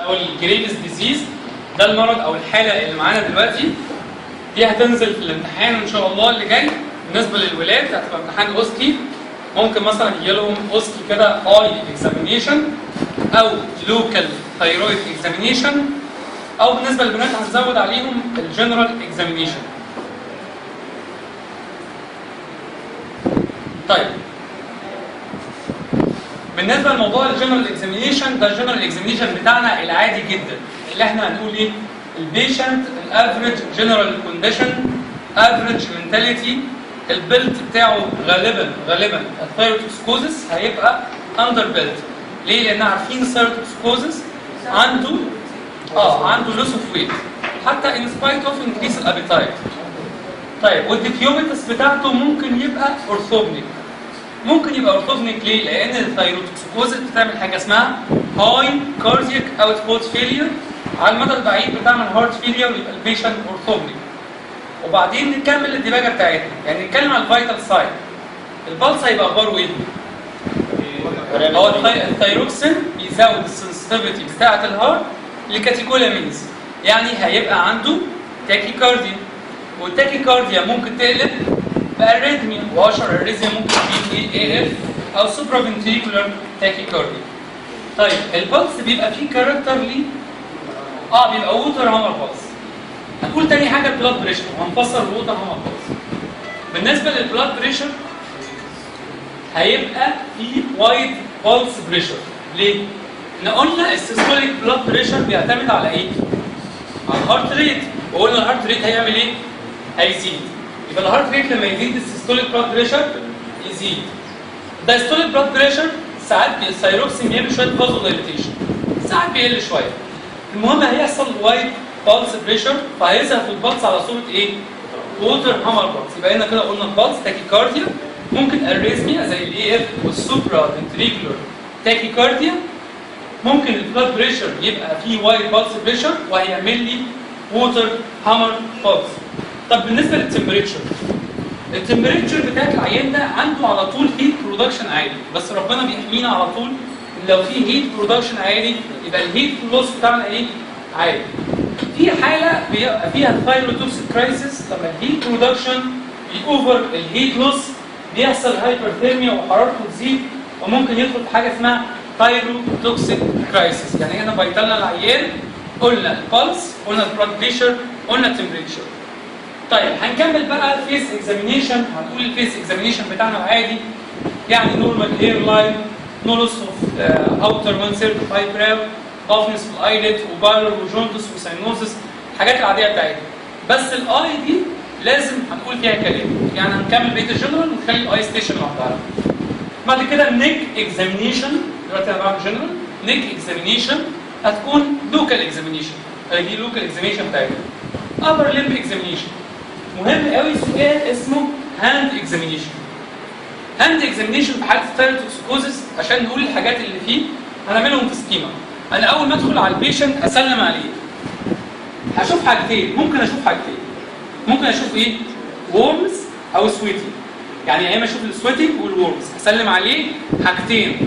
او الجريفز ديزيز، ده المرض او الحاله اللي معانا دلوقتي. دي هتنزل في الامتحان ان شاء الله اللي جاي. بالنسبه للولاد هتبقى امتحان اوسكي، ممكن مثلا يجي لهم اوسكي كده اي اكزامينيشن او لوكال ثايرويد اكزامينيشن، او بالنسبه للبنات هنزود عليهم الجنرال اكزامينيشن. طيب بالنسبه لموضوع الجنرال اكزامينيشن، ده الجنرال اكزامينيشن بتاعنا العادي جدا اللي احنا هنقول ايه؟ البيشنت الافريج جنرال كونديشن، افريج منتاليتي، البيلت بتاعه غالبا الثايروتوكسيكوزس هيبقى اندر بيلت. ليه؟ لان عارفين الثايروتوكسيكوزس عنده لوس اوف ويت حتى ان سبايت اوف انكريس الابيتايت. طيب والديكيوميتس بتاعته ممكن يبقى اورثوجنيك. ممكن يبقى اورثوجنيك ليه؟ لان الثايروتوكسيكوزس بتعمل حاجه اسمها هاي كاردياك اوتبوت فيلير، على المدى البعيد بتعمل هارت فيلير ويبقى البيشنت اورثوجنيك. وبعدين نكمل الديباجه بتاعتنا، يعني نتكلم على الفيتال ساين. البلس هيبقى اخباره ايه؟ هو الثايروكسين بيزود السنسيتيفيتي بتاعه الهارت لكاتيكولامينز، يعني هيبقى عنده تاكيكارديا، والتاكيكارديا ممكن تقلب باريثميا، واشهر اريثميا ممكن تكون اي اف او سوبرافنتريكولار تاكيكارديا. طيب البلس بيبقى فيه كاركتر ليه بيبقى ووتر هامر بلس. هنقول تاني حاجه البلاد بريشر، وهنفسر الووتر هامر بلس. بالنسبه للبلاد بريشر هيبقى في وايد بلس بريشر. ليه؟ احنا قلنا السيستوليك بلاد بريشر بيعتمد على ايه؟ على الهارت ريت، وقلنا الهارت ريت هيعمل ايه؟ هيزيد. يبقى الهارت ريت لما يزيد السيستوليك بلاد بريشر يزيد. الدايستوليك بلاد بريشر ساعات الثايروكسين بيعمل شويه فازو دايليتيشن، ساعات بيقل شويه. المهم هيحصل وايد بالس بريشر، فهيظهر في البلس على صوره ايه؟ ووتر هامر بلس. يبقى هنا كده قلنا البلس تاكيكارديا، ممكن اريزميا زي الاي اف والسوبرا فنتريكولار تاكيكارديا، ممكن البلاد بريشر يبقى فيه وايد بالس بريشر وهيعمل لي ووتر هامر بلس. طب بالنسبه للتمبريتشر، التمبريتشر بتاعت العيان ده عنده على طول هيت برودكشن عالي، بس ربنا بيحمينا على طول. لو في هيت برودكشن عالي يبقى الهيت لوس بتاعنا ايه؟ عالي. في حاله بيبقى فيها الثايروتوكسيك كرايسيس، لما الهيت برودكشن بيأوفر الهيت لوس بيحصل هايبرثيرميا وحرارته تزيد، وممكن يدخل في حاجه اسمها ثايروتوكسيك كرايسيس. يعني هنا فيتالنا العيان، قلنا البلس، قلنا البلاد بريشر، قلنا التمبريتشر. طيب هنكمل بقى الفيس اكزامينيشن. هنقول الفيس اكزامينيشن بتاعنا العادي، يعني نورمال هير لاين، نو لوس اوف اوتر 1/3 اوف ايبراو، ضافنس في الايليد، وبايلر وجوندس وساينوزس، الحاجات العاديه بتاعتنا. بس الاي دي لازم هنقول فيها كلام، يعني هنكمل بقيه الجنرال ونخلي الاي ستيشن لوحدها. بعد كده النيك اكزامينيشن، دلوقتي انا بعمل جنرال. نيك اكزامينيشن هتكون لوكال اكزامينيشن، دي لوكال اكزامينيشن بتاعتنا. ابر ليمب اكزامينيشن مهم قوي، سؤال اسمه هاند اكزامينيشن. هاند اكزامينيشن في حاله الثايروتوكسيكوزس، عشان نقول الحاجات اللي فيه هنعملهم في سكيما. انا اول ما ادخل على البيشنت اسلم عليه هشوف حاجتين، ممكن اشوف ايه؟ وورمز او سويتنج. يعني يا اما اشوف السويتنج والورمز، اسلم عليه حاجتين،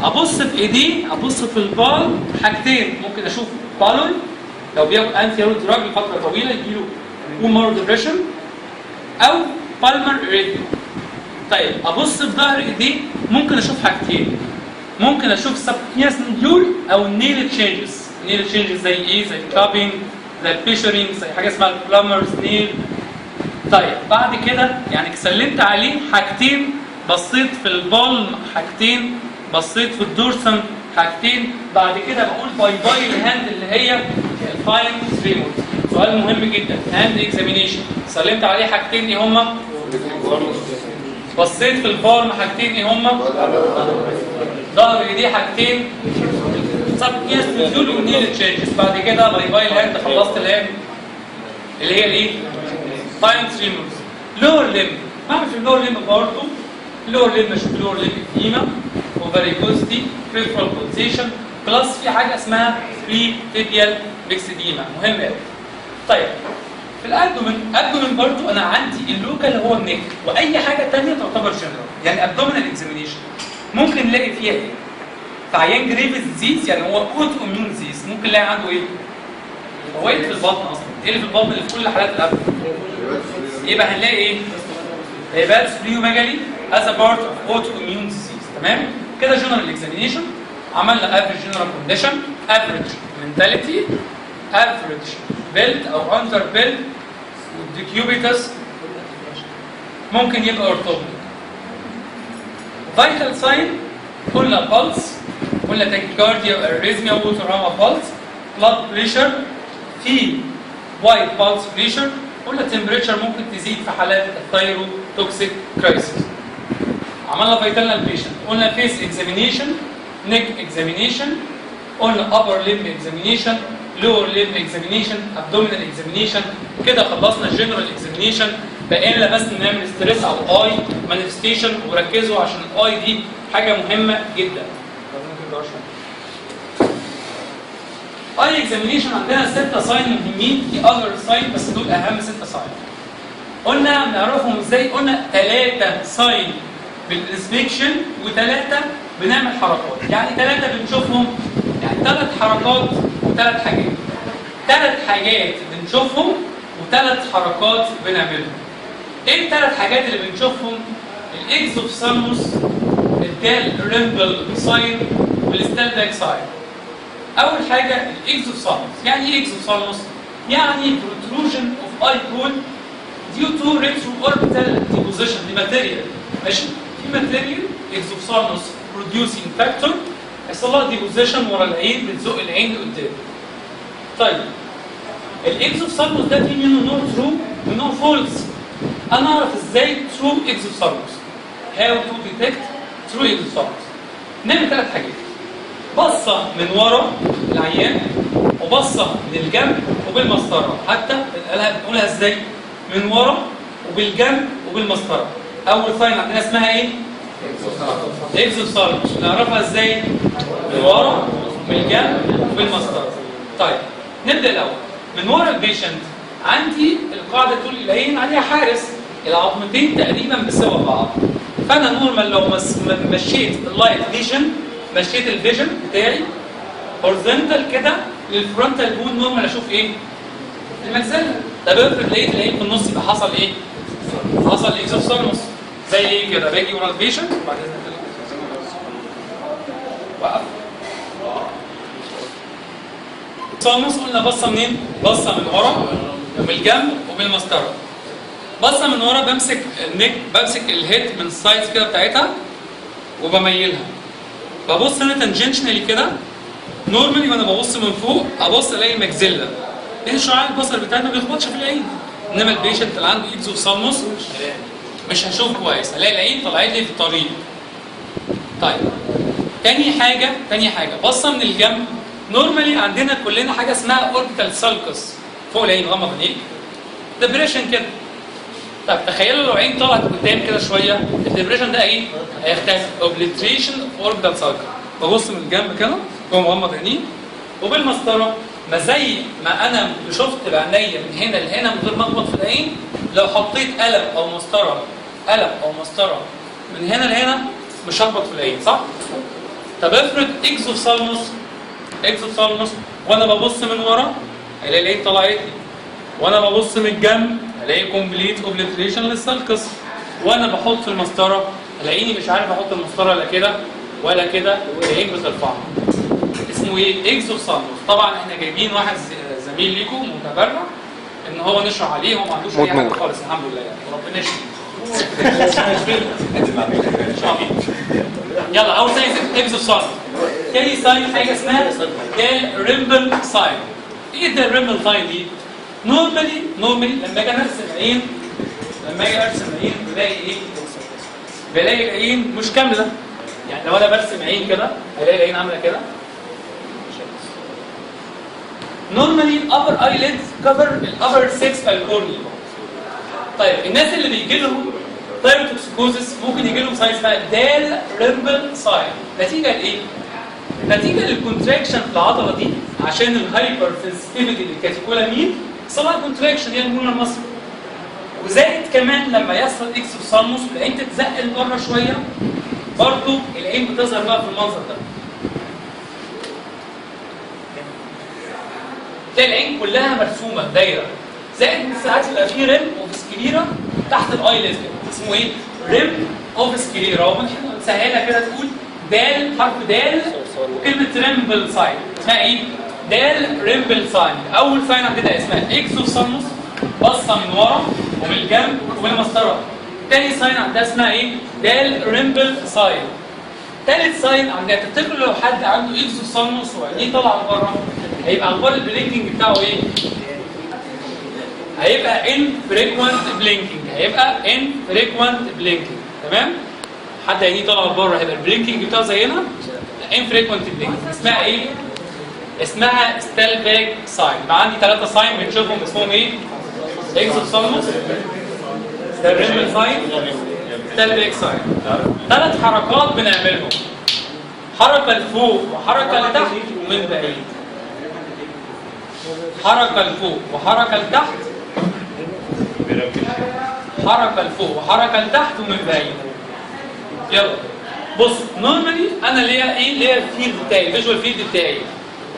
ابص في ايديه، ابص في البال حاجتين، ممكن اشوف بالون لو بياخد انتي هيرو دراج لفتره طويله يجيله بومر ديبريشن، او بالمر اريثميا. طيب ابص في ظهر ايديه، ممكن اشوف حاجتين، ممكن اشوف سبكياس نديول او نيل تشينجز. نيل تشينجز زي ايه؟ زي كلابينج، زي الفيشرينج، زي حاجه اسمها البلامرز نيل. طيب بعد كده يعني سلمت عليه حاجتين، بصيت في البالم حاجتين، بصيت في الدورسم حاجتين، بعد كده بقول باي باي الهاند اللي هي الفاين ريموت. سؤال مهم جدا، هاند اكزامينيشن سلمت عليه حاجتين ايه هما؟ بصيت في البالم حاجتين ايه هما؟ ظهر ايديه حاجتين، سبكياس نديول ونيل تشينجز. بعد كده باي باي الهاند، خلصت الهاند اللي هي الايه؟ فاين ريموت. لور ليمب، بعمل في اللور ليمب برضه. اللور ليمب اشوف اللور ليمب اديما وفاريكوزتي، بريفرال بولسيشن، بلس في حاجه اسمها بري تيبيال ميكسيديما، مهم قوي. طيب في الابدومين برضه انا عندي اللوكال هو النيك، واي حاجه ثانيه تعتبر جنرال. يعني ابدومينال اكزامينيشن ممكن نلاقي فيها ايه؟ في عيان جريفز ديزيز يعني هو اوتو اميون ديزيز ممكن نلاقي عنده ايه؟ هو ايه اللي في البطن اصلا؟ ايه اللي في البطن اللي في كل حالات القلب؟ يبقى هنلاقي ايه؟ هيباتوسبليوميجالي as a part of autoimmune disease. تمام؟ كده جنرال اكزامينيشن عملنا افريج جنرال كونديشن، افريج منتاليتي، افريج بيلد او اندر بيلد، والديكيوبيتس ممكن يبقى اورثوبيك. فايتال ساين قلنا بالس، قلنا تاكيكارديا واريزميا وتراما بالس، بلاد بريشر، في وايت بالس بريشر، قلنا تمبريتشر ممكن تزيد في حالات الثايروتوكسيك كرايسيس. عملنا فيتالنا البيشنت، قلنا فيس اكزامينيشن، نيك اكزامينيشن، قلنا upper limb examination، lower limb examination، abdominal examination. كده خلصنا الجنرال اكزامينيشن، بقينا بس نعمل ستريس على الاي مانيفستيشن. وركزوا عشان الاي دي حاجه مهمه جدا. اي اكزامينيشن عندنا 6 ساين مهمين، في اذر ساين بس دول اهم 6 ساين. قلنا بنعرفهم ازاي؟ قلنا 3 ساين بالانسبكشن و3 بنعمل حركات. يعني 3 بنشوفهم، يعني 3 حركات و3 حاجات. 3 حاجات بنشوفهم و3 حركات بنعملهم. ايه ال3 حاجات اللي بنشوفهم؟ الاكزوفثالموس، الدال ريمبل ساين، والستالداك ساين. اول حاجه الاكزوفثالموس. يعني ايه اكزوفثالموس؟ يعني protrusion of eye ball due to retroorbital deposition. دي ماتيريال، ماشي؟ في ماتيريال اكزوفثالموس producing factor يحصل لها ديبوزيشن ورا العين، بتزق العين لقدام. طيب الاكزوفثالموس ده في منه نوع ترو ونوع فولس. انا اعرف ازاي ترو اكزوفثالموس؟ هاو تو ديتكت ترو اكزوفثالموس؟ نعمل 3 حاجات: بصه من ورا العيان، وبصه من الجنب، وبالمسطره. حتى بنقولها ازاي؟ من ورا وبالجنب وبالمسطره. اول ساين عندنا اسمها ايه؟ اكزوفثالموس. نعرفها ازاي؟ من ورا وبالجنب وبالمسطره. طيب نبدا الاول من ورا البيشنت. عندي القاعده طول العين عليها حارس، العظمتين تقريبا بسوا بعض. فانا نورمال لو مشيت اللايت فيجن، مشيت الفيجن بتاعي هورزنتال كده للفرونتال بون، نورمال اشوف ايه؟ المجزله. طب افرض لقيت العين في النص، يبقى حصل ايه؟ حصل اكزوفثالموس. زي ايه كده؟ باجي ورا البيشنت وبعدين وقف. اكزوفثالموس قلنا بصه منين؟ بصه من ورا وبالجنب وبالمسطره. بصه من ورا بمسك النك، بمسك الهيد من السايدز كده بتاعتها وبميلها. ببص هنا تنجنشنالي كده نورمالي، وانا ببص من فوق ابص الاقي المجزله. لان شعاع البصر بتاعنا ما بيخبطش في العين. انما البيشنت اللي عنده اكزوفثالموس مش هشوف كويس، الاقي العين طلعت لي في الطريق. طيب تاني حاجه بصه من الجنب. نورمالي عندنا كلنا حاجه اسمها اوربيتال سالكس فوق العين، غمض عينيك، ديبريشن كده. طب تخيلوا لو عين طلعت قدام كده شويه، الديبريشن ده ايه؟ هيختفي. اوبليتريشن اوف اوربيتال سالكس. ببص من الجنب كده ومغمض عينيه وبالمسطره. ما زي ما انا شفت بعينيا من هنا لهنا من غير ما اخبط في العين، لو حطيت قلم او مسطره من هنا لهنا مش هخبط في العين، صح؟ طب افرض اكزوفثالموس وانا ببص من ورا الاقي العين طلعت لي، وانا ببص من الجنب الاقي كومبليت اوبليتريشن للسالكس، وانا بحط المسطره الاقيني مش عارف احط المسطره لا كده ولا كده، العين بترفعها. اسمه ايه؟ اكزوفثالموس. طبعا احنا جايبين واحد زميل ليكم متبرع ان هو نشرح عليه، هو ما عندوش اي حاجه خالص الحمد لله يعني، وربنا يشفيه. يلا اول ساين اكزوفثالموس. تاني ساين حاجه اسمها دال ريمبل ساين. ايه الدال ريمبل ساين دي؟ نورمالي لما اجي ارسم عين، بلاقي ايه؟ بلاقي العين مش كامله. يعني لو انا برسم عين كده هلاقي العين عامله كده. نورمالي الابر ايليدز كفر الابر 6 بالكورني. طيب الناس اللي بيجي لهم thyrotoxicosis ممكن يجي لهم ساين اسمها دال ريمبل ساين. نتيجه لايه؟ نتيجه للكونتراكشن في العضله دي، عشان الهايبر سنسيتيفيتي للكاتيكولامين يحصل لها كونتراكشن، يعني المونر مصر. وزائد كمان لما يحصل اكزوفثالموس العين تتزق لبره شويه، برضه العين بتظهر بقى في المنظر ده. تلاقي العين كلها مرسومه دايره، زائد ساعات يبقى في ريم اوف سكليرا تحت الايلid كده، اسمه ايه؟ ريم اوف سكليرا. وممكن نسهلها كده تقول دال، حرف دال وكلمه ريمبل ساين، اسمها ايه؟ دال ريمبل ساين. اول ساين عندنا اسمها اكزوثالموس، بصه من ورا ومن الجنب ومن المسطره. تاني ساين عندها اسمها ايه؟ دال ريمبل ساين. تالت ساين عندنا، تفتكروا لو حد عنده اكزوثالموس وعينيه طالعه لبره هيبقى اخبار البلينكينج بتاعه ايه؟ هيبقى infrequent blinking، هيبقى infrequent blinking. تمام؟ حد عينيه طالعه لبره هيبقى البلينكينج بتاعه زينا؟ infrequent blinking. اسمها ايه؟ اسمها ستالباج ساين. يبقى عندي 3 ساين بنشوفهم اسمهم ايه؟ اكزوثالموس، ستالباج ساين، ستالباج ساين. 3 حركات بنعملهم، حركه لفوق وحركه لتحت ومن بعيد. حركه لفوق وحركه لتحت، حركه لفوق وحركه لتحت ومن بعيد. يلا بص، نورمالي انا ليا ايه؟ ليا الفيلد بتاعي، الفيجوال فيلد بتاعي.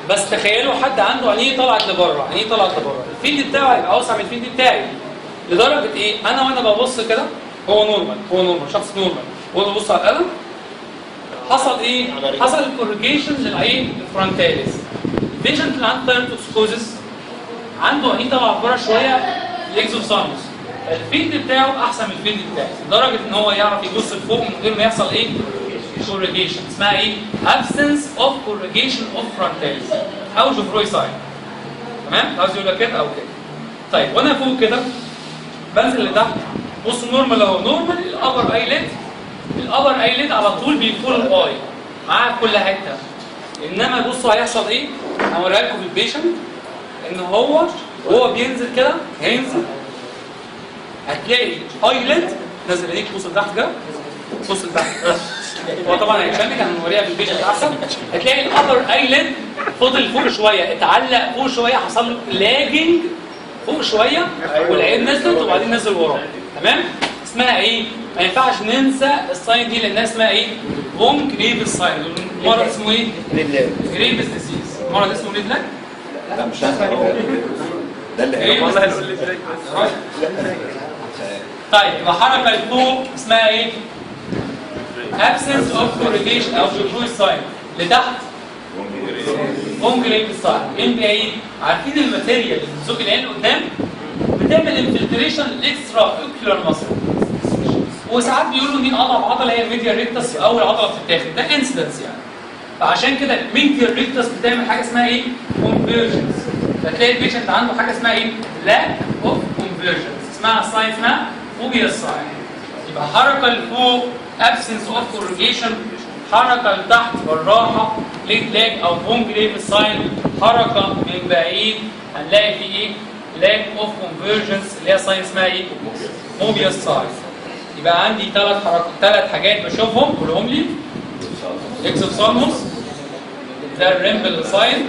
بس تخيلوا حد عنده عينيه طلعت لبره، عينيه طلعت لبره، الفيلد بتاعه هيبقى اوسع من الفيلد بتاعي. لدرجه ايه؟ انا وانا ببص كده هو نورمال، هو نورمال، شخص نورمال، وانا ببص على القلم حصل ايه؟ حصل كوريجيشن للعين الفرونتاليس. البيشنت اللي عنده ثايروتوكسيكوزيس عنده عينيه طالعه لبره شويه، الاكزوثالموس، الفيلد بتاعه احسن من الفيلد بتاعي لدرجه ان هو يعرف يبص لفوق من غير ما يحصل ايه؟ كوريجيشن. اسمها ايه؟ absence of corrugation of frontalis او جوفروي ساين. تمام؟ عاوز يقول لك كده او كده. طيب وانا فوق كده بنزل لتحت، بص نورمال اهو، نورمال الابر ايليد، الابر ايليد على طول بيفول الاي معاه في كل حته. انما بصوا هيحصل ايه؟ هوريها لكم في البيشنت ان هو بينزل كده، هينزل هتلاقي ايليد نازل ايديك، بص لتحت كده، بص لتحت. هو طبعا هيشنك، هنوريها في البيشنت احسن. هتلاقي الابر ايليد فضل فوق شويه، اتعلق فوق شويه، حصل له لاجنج فوق شويه والعين نزلت وبعدين نزل وراه. تمام؟ اسمها ايه؟ ما ينفعش ننسى الساين دي لانها اسمها ايه؟ فون جريفز ساين. المرض اسمه ايه؟ جريفز ديزيز. المرض اسمه ريد لاج؟ لا مش عارف ده اللي والله هنقول لك طيب يبقى حركه لفوق اسمها ايه؟ absence of corrugation او جوفروي ساين. لتحت فون جريفز ساين. من بعيد عارفين الماتيريال اللي بتزق العين لقدام بتعمل انفلتريشن الاكسترا اوكيولار ماسل، وساعات بيقولوا دي اضعف عضله هي الميديال ريكتس، اول عضله بتتاخد، ده انسيدنس يعني. فعشان كده الميديال ريكتس بتعمل حاجه اسمها ايه؟ كونفيرجنس. فتلاقي البيشنت عنده حاجه اسمها ايه؟ لاك اوف كونفيرجنس، اسمها ساين، اسمها فوبيا ساين. يبقى حركه لفوق ابسنس اوف كورجيشن، حركه لتحت بالراحه ليد لاج او بون جريف ساين، حركه من بعيد هنلاقي في ايه؟ لاك اوف كونفيرجنس اللي هي ساين اسمها ايه؟ فوبيا ساين. يبقى عندي 3 حركات، 3 حاجات بشوفهم قولهم لي. اكزوثالموس، ده الريمبل ساين،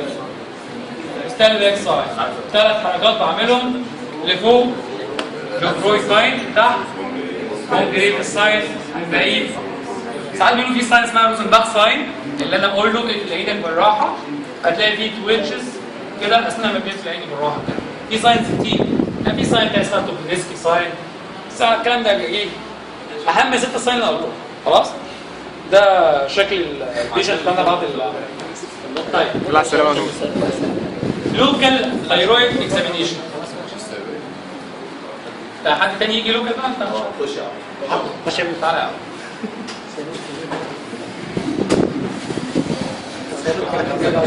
ستالباج ساين. 3 حركات بعملهم، لفوق جوفروي ساين، تحت فون جريف ساين، من بعيد. ساعات بيقولوا في ساين اسمها روزنباخ ساين اللي انا بقول له اقفل ايدك بالراحه، هتلاقي فيه تويتشز كده اثناء ما بيقفل عيني بالراحه كده. في ساينز كتير، يعني في ساين اسمها توبليسكي ساين. الكلام ده ايه؟ اهم 6 ساين اللي قلتهم. خلاص؟ ده شكل البيشنت بتاعنا بعد طيب لا السلام عليكم. لوكال ثايرويد اكزامينيشن. ده حد تاني يجي لوكال بقى؟ انت خش يا عم. خش يا ابني، تعالى يا عم.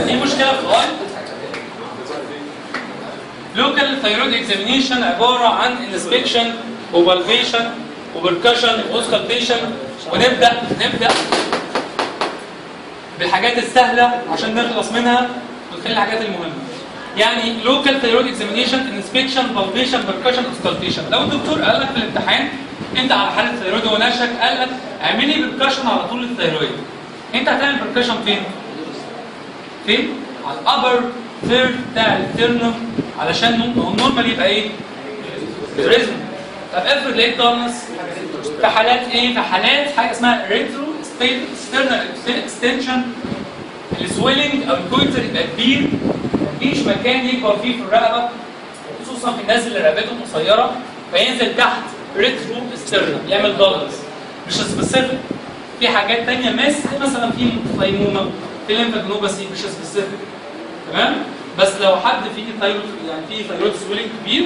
في مشكله في الاي. لوكال ثايرويد اكزامينيشن عباره عن انسبكشن وبالفيشن وبركشن واوسكالتيشن، ونبدا بالحاجات السهله عشان نخلص منها ونخلي الحاجات المهمه. يعني لوكال ثايرويد اكزامينيشن، انسبكشن، بالفيشن، بركشن، اوسكالتيشن. لو الدكتور قال لك في الامتحان انت على حاله ثايرويد ونشك، قال لك اعملي بركشن على طول الثايرويد، انت هتعمل بركشن فين؟ فين؟ على الابر ثيرد بتاع الترنم، علشان هو النورمال يبقى ايه؟ ريزم. طب افرض لقيت دارنس في حالات ايه؟ في حالات حاجه اسمها ريترو ستيرنال اكستنشن السويلنج او الكويتر يبقى كبير، مفيش مكان يكبر فيه في الرقبه، خصوصا في الناس اللي رقبتهم قصيره، فينزل تحت ريترو ستيرنم يعمل دالنس. مش سبيسيفيك، في حاجات ثانيه ماس زي مثلا في ثايموما، في ليمفادينوباثي مش سبيسيفيك. تمام؟ بس لو حد فيه ثايرويد يعني فيه ثايرويد سويلنج كبير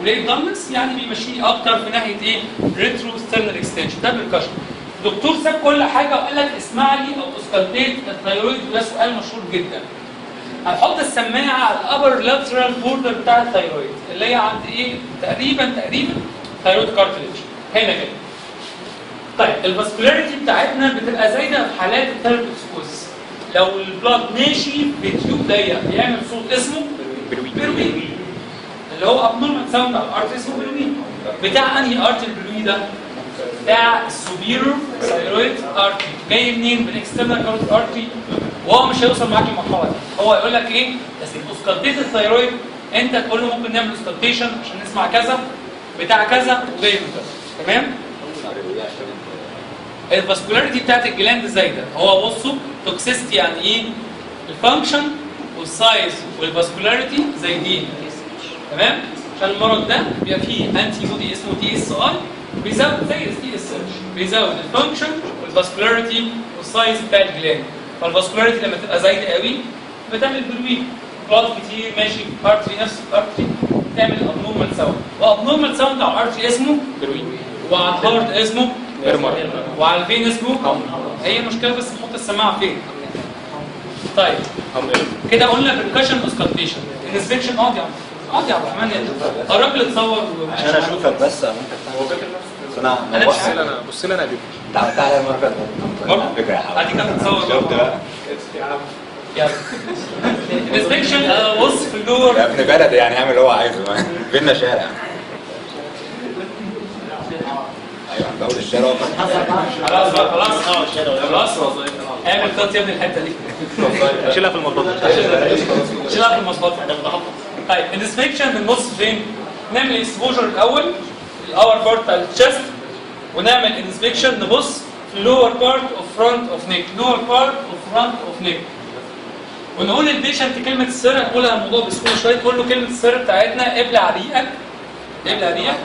وليه دالنس يعني بيمشيه اكتر في ناحيه ايه؟ ريترو ستيرنال اكستنشن. ده بالكشف. الدكتور ساب كل حاجه وقال لك اسمع لي او اسكالتيت الثايرويد، وده سؤال مشهور جدا. هنحط السماعه على الابر لاترال بوردر بتاع الثايرويد اللي هي عند ايه؟ تقريبا ثايرويد كارتليج هنا كده. طيب الفاسكولاريتي بتاعتنا بتبقى زايده في حالات الثيروتوكسيكوزيس. لو البلاد ماشي بتيوب ضيق بيعمل صوت اسمه بيروي، اللي هو ابنورمال ساوند على الارت اسمه بيروي. بتاع انهي ارت البيروي ده؟ بتاع السوبيرور ثايرويد ارتري. جاي منين؟ من الاكسترنال كاروتيد ارتري. وهو مش هيوصل معاك للمرحله دي، هو يقول لك ايه؟ بس اسكالتيت الثايرويد، انت تقول له ممكن نعمل اسكالتيشن عشان نسمع كذا بتاع كذا وجاي من كذا. تمام؟ الفاسكولاريتي بتاعت الجلاند زايده. هو بصوا توكسيستي يعني ايه؟ الفانكشن والسايز والفاسكولاريتي زايدين. تمام؟ عشان المرض ده بيبقى فيه انتي بودي اسمه تي اس اي بيزود زي التي اس اتش، بيزود الفانكشن والفاسكولاريتي والسايز بتاع الجلاند. فالفاسكولاريتي لما تبقى زايده قوي بتعمل بلوي، بلاد كتير ماشي في ارتري، نفس الارتري تعمل ابنورمال ساوند. وابنورمال ساوند على الارتري اسمه بلوي، وعلى الهارت اسمه وعلى الفين اسمه. هي مشكله بس نحط السماعه فين. طيب كده قلنا بركشن اسكالتيشن. انسبكشن اقعد يا عبد الرحمن، قرب لي تصور عشان اشوفك بس. انا مش عارف. بص لي انا دي تعالى المره مرة؟ فكره يا حبيبي. اديك هتصور شفت بقى يلا. انسبكشن بص في اللور. يا ابن بلد يعني اعمل اللي هو عايزه. فينا شارع. ايوه عند اول الشارع. خلاص بقى خلاص اعمل كات يا ابني الحته دي. شيلها في المطبخ. شيلها في المصباح. طيب الانسبكشن بنبص فين؟ نعمل اكسبوجر الاول الاور بارت بتاع الشيست، ونعمل انسبكشن نبص في اللور بارت اوف فرونت اوف نيك، لور بارت اوف فرونت اوف نيك. ونقول للبيشنت كلمه السر، هنقولها الموضوع بسهوله شويه. تقول له كلمه السر بتاعتنا ابلع ريقك، ابلع ريقك.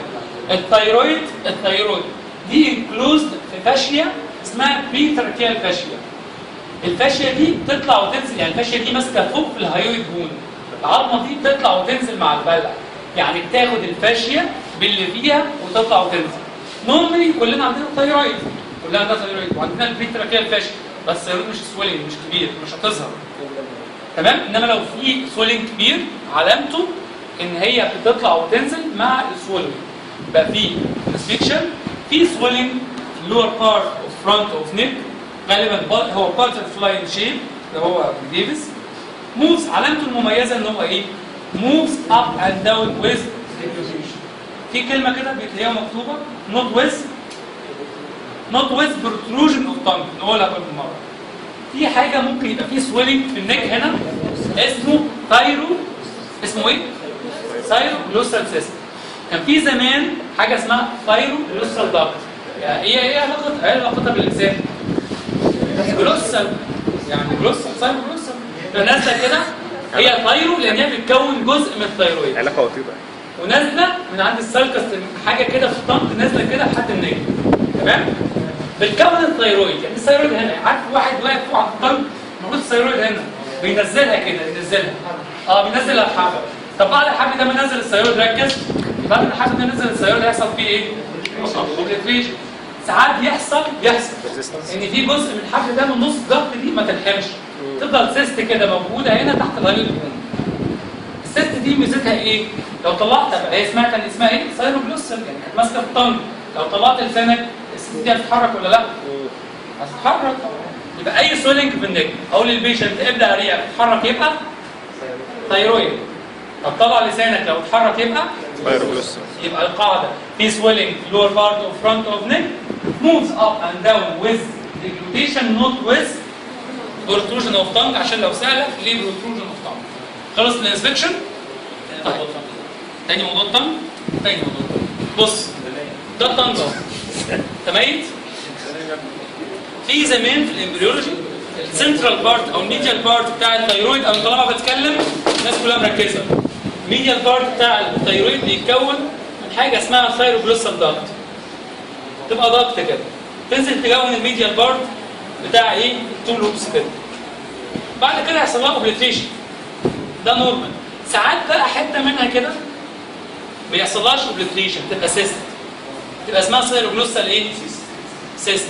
الثايرويد دي انكلوزد في فاشيه اسمها بريتراكيال فاشيه. الفاشيه دي بتطلع وتنزل، يعني الفاشيه دي ماسكه فوق في الهايويد بون، العظمه دي بتطلع وتنزل مع البلع، يعني بتاخد الفاشيه باللي فيها وتطلع وتنزل. نورمالي كلنا عندنا ثايرويد، وعندنا البريتراكيال فاشيه، بس الثايرويد مش سويلنج، مش كبير، مش هتظهر. تمام؟ انما لو في سويلنج كبير علامته ان هي بتطلع وتنزل مع السويلنج. بقى في انسبكشن في سويلنج في اللور بارت اوف فرونت اوف نيك، غالبا هو باترفلاي شيب اللي هو ديفيس. موفز علامته المميزه ان هو ايه؟ موفز اب اند داون ويز ديكلوزيشن. في كلمه كده بتلاقيها مكتوبه نوت ويز بروتروجن اوف تانج، نقولها كل مره. في حاجه ممكن يبقى فيه سويلنج في النك هنا اسمه اسمه ايه؟ ثايروجلوسال سيستم. كان في زمان حاجه اسمها ثايروجلوسال داكت. يعني ايه علاقتها باللسان؟ جلوسال، يعني ثايروجلوسال نازله كده، هي ثايرو لان هي بتكون جزء من الثايرويد. علاقه وطيده. ونازله من عند السالكس حاجه كده في الطنط، نازله كده لحد النجم. تمام؟ بتكون الثايرويد، يعني الثايرويد هنا، عارف واحد واقف فوق على الطنط المفروض الثايرويد هنا، بينزلها كده، بينزلها بحبل. طب بعد الحبل ده ما نزل الثايرويد، ركز، بعد الحبل ده نزل الثايرويد هيحصل فيه ايه؟ اوبليتريشن. ساعات بيحصل ان في جزء من الحبل ده من نص الضغط دي ما تلحمش، تفضل سيست كده موجوده هنا تحت الهايويد بون. السيست دي ميزتها ايه؟ لو طلعت هي كان اسمها ايه؟ ثايروجلوسال، يعني كانت ماسكه في الطنج. لو طلعت لسانك السيست دي هتتحرك ولا لا؟ هتتحرك. يبقى اي سويلنج في النك اقول للبيشنت ابدا ريقك تتحرك يبقى ثايرويد. طب طلع لسانك لو اتحرك يبقى ثايروجلوسال. يبقى القاعده في swelling lower part of front of neck moves up and down with deglutition not with protrusion of tongue، عشان لو سألك ليه protrusion of tongue. خلص الانسبكشن. طيب تاني موضوع الطنج. بص ده الطنج اهو. تميت في زمان في الامبريولوجي السنترال بارت او الميديال بارت بتاع الثيرويد، انا طالما بتكلم الناس كلها مركزه. الميديال بارت بتاع الثيرويد بيتكون من حاجه اسمها ثايروجلوسال داكت. تبقى داكت كده تنزل تكون الميديال بارت بتاع ايه؟ التو لوبس كده. بعد كده يحصل لها اوبليتريشن، ده نورمال. ساعات بقى حته منها كده ما يحصلهاش اوبليتريشن، تبقى سيست، تبقى اسمها ثايروجلوسال ايه؟ سيست.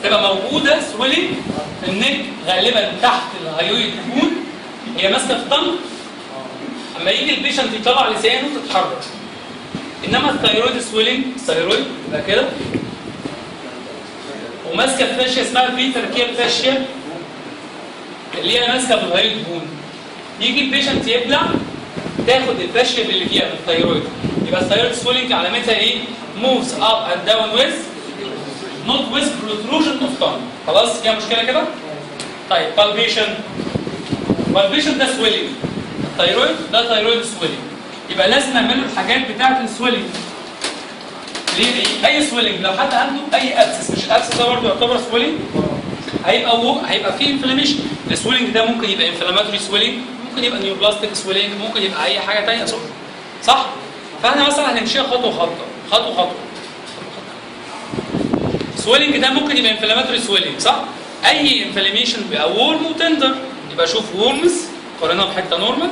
تبقى موجوده سويلنج في النك غالبا تحت الهايويد بون، هي ماسكه في طن، اما يجي البيشنت يطلع لسانه تتحرك. انما الثيرويد سويلنج، الثيرويد يبقى كده وماسكه في فاشيه اسمها البريتركيال فاشيه اللي هي ماسكه في الهايويد بون. يجي البيشنت يبلع تاخد الفاشيه اللي فيها من الثيرويد، يبقى الثيرويد سويلنج علامتها ايه؟ موفز اب اند داون ويز نوت ويز بروتروجن اوف تانج. خلاص فيها مشكله كده؟ طيب بالبيشن، بالبيشن ده سويلنج، الثيرويد ده ثيرويد سويلنج، يبقى لازم نعمل له الحاجات بتاعه السويلنج. ليه؟ اي سويلنج لو حد عنده اي ابسس، مش الابسس ده برضه يعتبر سويلنج، هيبقى فيه انفلاميشن. السويلنج ده ممكن يبقى انفلاماتوري سويلنج، ممكن يبقى نيوبلاستيك سويلنج، ممكن يبقى اي حاجه ثانيه صح؟ فاحنا مثلا هنمشيها خطوه خطوه. السويلنج ده ممكن يبقى انفلاماتوري سويلنج صح؟ اي انفلاميشن بيبقى وورم وتندر، يبقى اشوف وورمز قارنها بحته نورمال،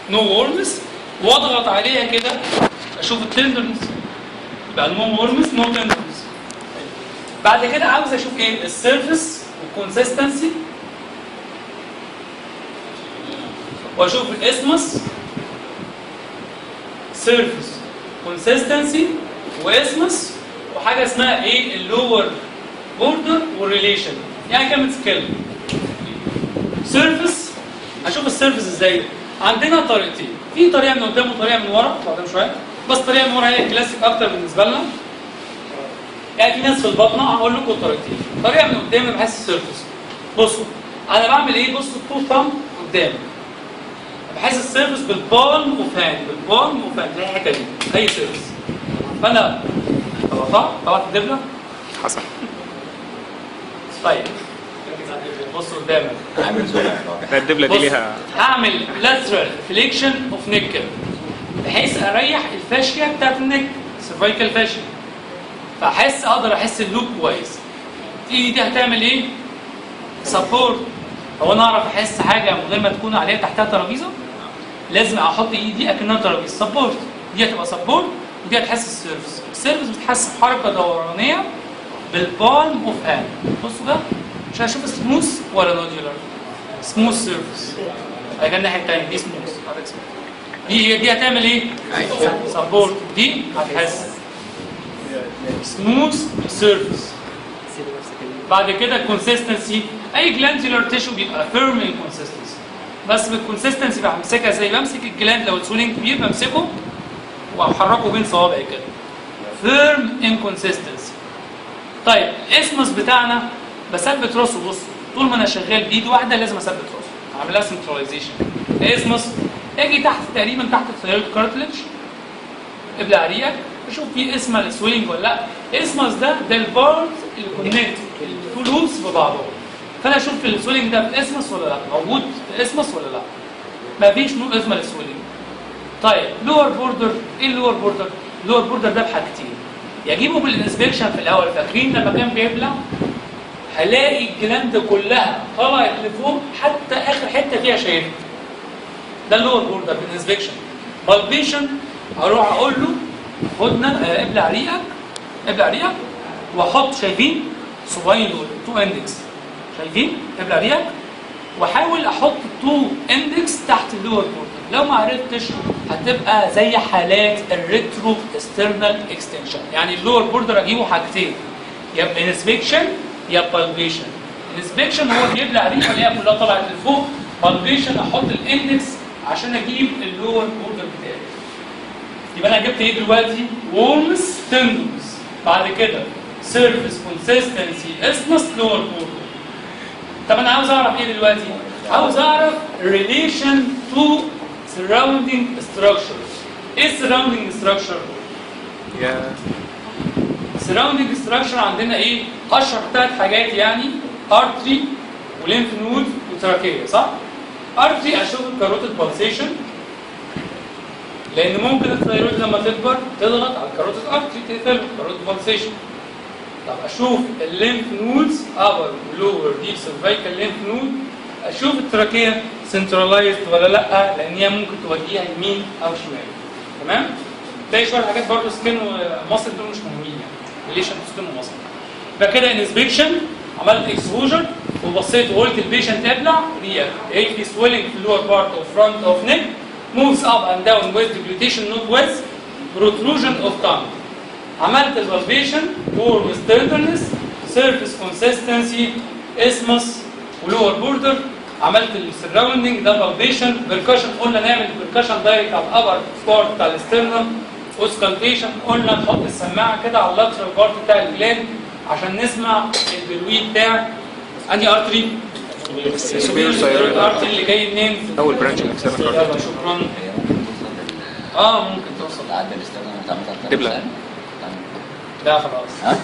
نو وورمز، واضغط عليها كده اشوف التندرنس، يبقى نو وورمز نو تندرنس. بعد كده عاوز اشوف ايه؟ السيرفيس والكونسستنسي، واشوف الاسمس، سيرفيس كونسستنسي واسمس، وحاجه اسمها ايه؟ اللور بوردر والريليشن. يعني كلمه سكيل. سيرفيس، هشوف السيرفيس ازاي؟ عندنا طريقتين، في طريقه من قدام وطريقه من ورا، قدام شويه، بس الطريقه من ورا هي الكلاسيك اكتر بالنسبه لنا. يعني في ناس في البطنه هقول لكم الطريقتين. الطريقه من قدام انا بحس السيرفيس. بصوا انا بعمل ايه؟ بصوا التو ثامب قدام، بحس السيرفيس بالبالم اوف هاند، بالبالم اوف هاند، زي الحته دي اي سيرفيس. فانا طلعت الدبله؟ حصل. طيب بصوا قدامك، عامل زي الدبله دي ليها هعمل lateral flexion of neck بحيث اريح الفاشيه بتاعت النك، cervical فاشيه، فاحس اقدر احس اللوب كويس. ايدي دي هتعمل ايه؟ سبورت. هو انا اعرف احس حاجه من غير ما تكون عليها تحتها ترابيزه؟ لازم احط ايدي اكنها ترابيزه. سبورت، دي هتبقى سبورت ودي هتحس السيرفس. السيرفس بتحس بحركه دورانيه بالبالم اوف هاند. بصوا ده مش هشوف سموث ولا نوديولار، سموث سيرفس. هيجي الناحيه الثانيه دي سموث، دي هتعمل ايه؟ سبورت، دي هتحس سموث سيرفس. بعد كده الكونسستنسي، اي جلاندولار تيشو بيبقى فيرم انكونسستنسي، بس بالكونسستنسي بمسكها زي بمسك الجلاند لو السويلنج كبير بمسكه واحركه بين صوابعي كده، فيرم انكونسستنسي. طيب الاسمس بتاعنا بثبت راسه. بصوا طول ما انا شغال بايد واحده لازم اثبت راسه، اعمل لها سنتراليزيشن. اسمس اجي تحت تقريبا تحت الثيرويد كارتلج، ابلع ريقك اشوف في اسمه للسويلنج ولا لا. اسمس ده البارت اللي كونكت التو لوبس ببعضهم، فانا اشوف السويلنج ده في الاسمس ولا لا، موجود في الاسمس ولا لا. مفيش نوع اسمه للسويلنج. طيب لور بوردر، ايه اللور بوردر؟ اللور بوردر ده بحاجتين، يجيبوا بالانسبكشن في الاول. فاكرين لما كان بيبلع هلاقي الجلاند كلها طلعت لفوق حتى اخر حته فيها شايفها، ده اللور بوردر بالانسبكشن. بالبيشن هروح اقول له خدنا ابلع ريقك، ابلع ريقك، واحط شايفين صباعين دول تو اندكس، شايفين ابلع ريقك، واحاول احط تو اندكس تحت اللور بوردر. لو ما عرفتش هتبقى زي حالات الريترو اكسترنال اكستنشن. يعني اللور بوردر اجيبه حاجتين، يا انسبكشن يا بالبيشن. الانسبكشن هو بيبلع ريقه الاقيها كلها طلعت لفوق، بالبيشن احط الاندكس عشان اجيب اللور بوردر بتاعي. يبقى انا جبت ايه دلوقتي؟ وورمز تندرز، بعد كده سيرفيس كونسستنسي اسمس لور بوردر. طب انا عاوز اعرف ايه دلوقتي؟ عاوز اعرف ريليشن تو surrounding structures. ايه surrounding structure؟ يا surrounding structure عندنا ايه؟ اشهر 3 حاجات يعني ارتري وليمف نود وتراكيه صح؟ ارتري اشوف الكاروتيد بالسيشن لان ممكن الثيرويد لما تكبر تضغط على الكاروتيد ارتري تقفل الكاروتيد بالسيشن. طب اشوف الليمف نودز ابر ولور ديب سيرفايكال ليمف نود، اشوف التراكيه سنترلايزد ولا لا لان هي ممكن توديها يمين او شمال. تمام؟ باقي شويه حاجات برضه سكين ومصل دول مش مهمين يعني ريليشن سكين ومصل. يبقى كده انسبكشن عملت اكسبوجر وبصيت وقلت البيشنت ابلع رياكت. ايه في سويلنج في اللور بارت اوف فرونت اوف نيك moves up and down with deglutition not with protrusion of tongue. عملت البالبيشن or with tenderness surface consistency isthmus ولور بوردر. عملت السراوندنج ده بالبيشن. بركشن قلنا نعمل بركشن دايركت على الابر بارت بتاع الاسترنم. اوسكالتيشن قلنا نحط السماعه كده على اللاترال بارت بتاع الجلاند عشان نسمع البلوي بتاع انهي ارتري؟ السوبيريور ثايرويد الارتري اللي جاي منين؟ اول برانش من اكسنال يلا كارديو. شكرا. ممكن توصل عدى الاستخدام بتاع دبلة. لا خلاص